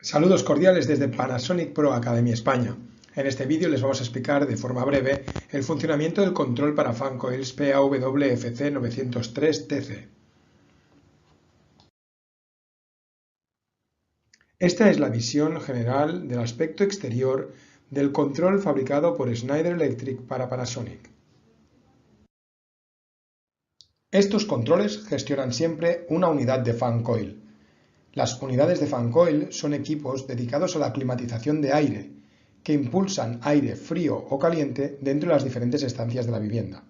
Saludos cordiales desde Panasonic Pro Academy España. En este vídeo les vamos a explicar de forma breve el funcionamiento del control para fan coils PAWFC 903TC. Esta es la visión general del aspecto exterior del control fabricado por Schneider Electric para Panasonic. Estos controles gestionan siempre una unidad de fan coil. Las unidades de fan coil son equipos dedicados a la climatización de aire, que impulsan aire frío o caliente dentro de las diferentes estancias de la vivienda.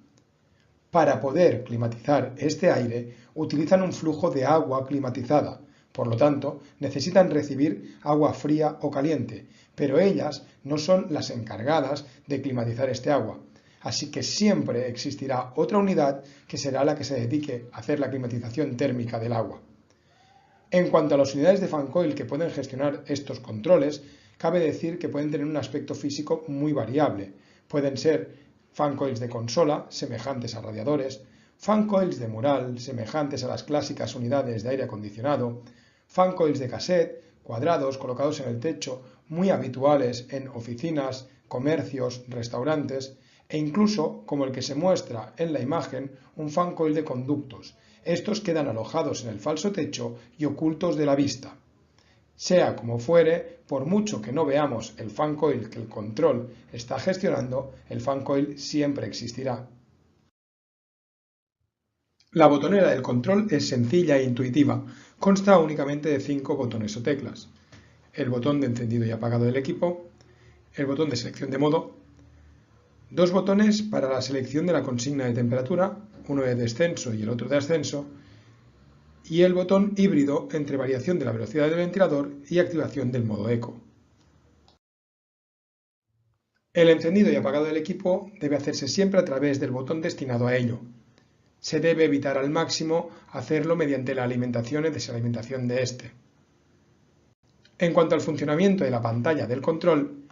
Para poder climatizar este aire, utilizan un flujo de agua climatizada, por lo tanto, necesitan recibir agua fría o caliente, pero ellas no son las encargadas de climatizar este agua. Así que siempre existirá otra unidad que será la que se dedique a hacer la climatización térmica del agua. En cuanto a las unidades de fan coil que pueden gestionar estos controles, cabe decir que pueden tener un aspecto físico muy variable. Pueden ser fan coils de consola, semejantes a radiadores, fan coils de mural, semejantes a las clásicas unidades de aire acondicionado, fan coils de cassette, cuadrados colocados en el techo, muy habituales en oficinas, comercios, restaurantes, e incluso, como el que se muestra en la imagen, un fan coil de conductos. Estos quedan alojados en el falso techo y ocultos de la vista. Sea como fuere, por mucho que no veamos el fan coil que el control está gestionando, el fan coil siempre existirá. La botonera del control es sencilla e intuitiva, consta únicamente de 5 botones o teclas: el botón de encendido y apagado del equipo, el botón de selección de modo, 2 botones para la selección de la consigna de temperatura, uno de descenso y el otro de ascenso, y el botón híbrido entre variación de la velocidad del ventilador y activación del modo eco. El encendido y apagado del equipo debe hacerse siempre a través del botón destinado a ello. Se debe evitar al máximo hacerlo mediante la alimentación y desalimentación de este. En cuanto al funcionamiento de la pantalla del control,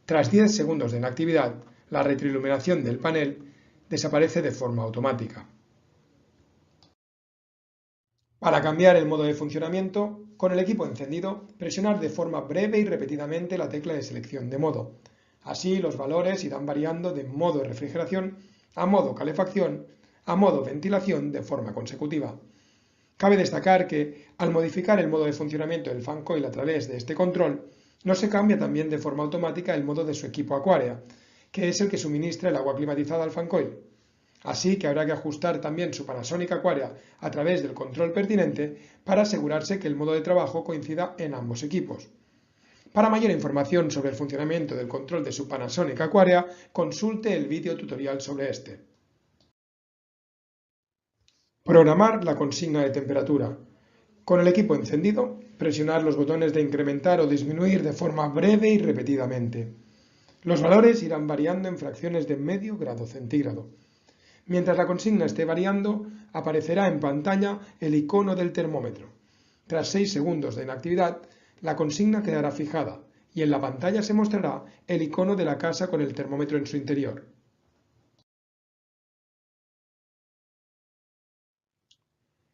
tras 10 segundos de inactividad, la retroiluminación del panel desaparece de forma automática. Para cambiar el modo de funcionamiento, con el equipo encendido, presionar de forma breve y repetidamente la tecla de selección de modo. Así los valores irán variando de modo refrigeración a modo calefacción a modo ventilación de forma consecutiva. Cabe destacar que, al modificar el modo de funcionamiento del fan coil a través de este control, no se cambia también de forma automática el modo de su equipo Aquarea, que es el que suministra el agua climatizada al fan coil. Así que habrá que ajustar también su Panasonic Aquarea a través del control pertinente para asegurarse que el modo de trabajo coincida en ambos equipos. Para mayor información sobre el funcionamiento del control de su Panasonic Aquarea, consulte el vídeo tutorial sobre este. Programar la consigna de temperatura. Con el equipo encendido, presionar los botones de incrementar o disminuir de forma breve y repetidamente. Los valores irán variando en fracciones de medio grado centígrado. Mientras la consigna esté variando, aparecerá en pantalla el icono del termómetro. Tras 6 segundos de inactividad, la consigna quedará fijada y en la pantalla se mostrará el icono de la casa con el termómetro en su interior.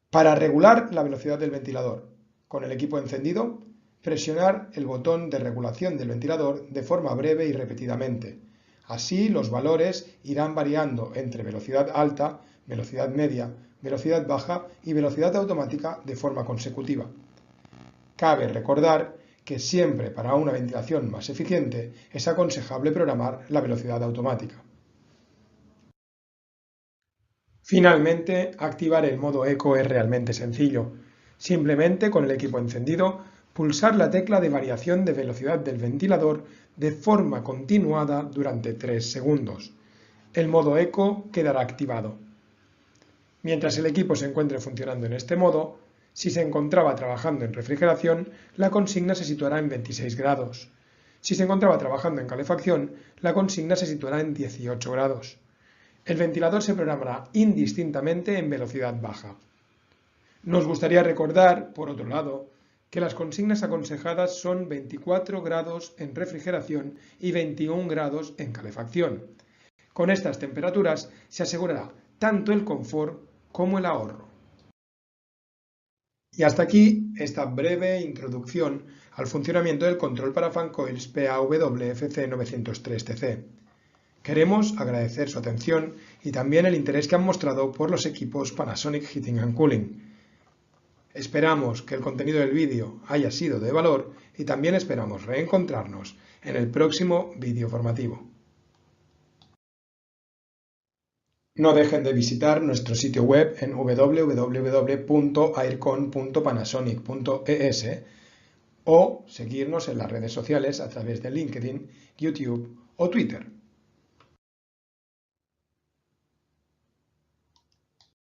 Para regular la velocidad del ventilador, con el equipo encendido, presionar el botón de regulación del ventilador de forma breve y repetidamente. Así los valores irán variando entre velocidad alta, velocidad media, velocidad baja y velocidad automática de forma consecutiva. Cabe recordar que siempre para una ventilación más eficiente es aconsejable programar la velocidad automática. Finalmente, activar el modo eco es realmente sencillo. Simplemente con el equipo encendido, pulsar la tecla de variación de velocidad del ventilador de forma continuada durante 3 segundos. El modo eco quedará activado. Mientras el equipo se encuentre funcionando en este modo, si se encontraba trabajando en refrigeración, la consigna se situará en 26 grados. Si se encontraba trabajando en calefacción, la consigna se situará en 18 grados. El ventilador se programará indistintamente en velocidad baja. Nos gustaría recordar, por otro lado, que las consignas aconsejadas son 24 grados en refrigeración y 21 grados en calefacción. Con estas temperaturas se asegurará tanto el confort como el ahorro. Y hasta aquí esta breve introducción al funcionamiento del control para fan coils PAW FC903TC. Queremos agradecer su atención y también el interés que han mostrado por los equipos Panasonic Heating and Cooling. Esperamos que el contenido del vídeo haya sido de valor y también esperamos reencontrarnos en el próximo vídeo formativo. No dejen de visitar nuestro sitio web en www.aircon.panasonic.es o seguirnos en las redes sociales a través de LinkedIn, YouTube o Twitter.